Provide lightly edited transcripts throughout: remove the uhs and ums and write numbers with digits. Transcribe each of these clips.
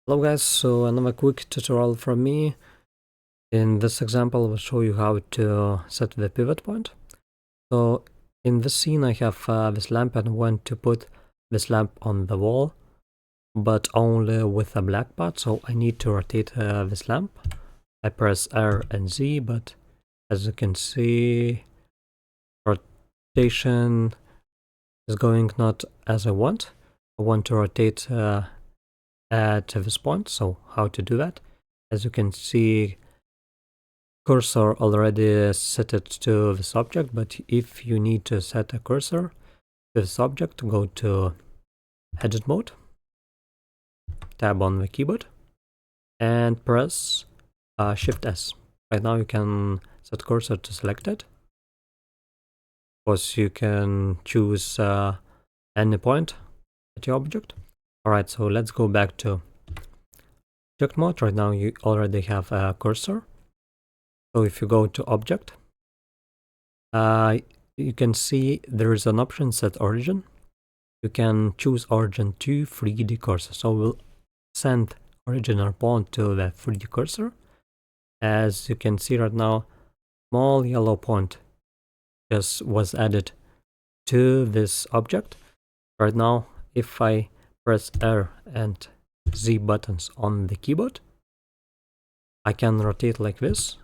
Hello guys, so another quick tutorial from me. In this example I will show you how to set the pivot point. So in this scene I have this lamp and want to put this lamp on the wall, but only with a black part, so I need to rotate this lamp. I press R and Z, but as you can see, rotation is going not as I want. I want to rotate at this point, so how to do that? As you can see, cursor already set it to this object, but if you need to set a cursor to this object, go to edit mode, tab on the keyboard, and press Shift S. Right now you can set cursor to selected. Of course, you can choose any point at your object. Alright, so let's go back to object mode. Right now you already have a cursor. So if you go to object, you can see there is an option set origin. You can choose origin to 3D cursor. So we'll send original point to the 3D cursor. As you can see right now, small yellow point just was added to this object. Right now, if I press R and Z buttons on the keyboard, I can rotate like this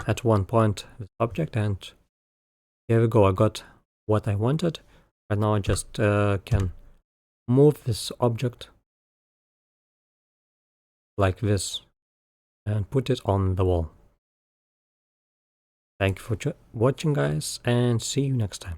at one point this object, and here we go. I got what I wanted. Right now I just can move this object like this and put it on the wall. Thank you for watching guys, and see you next time.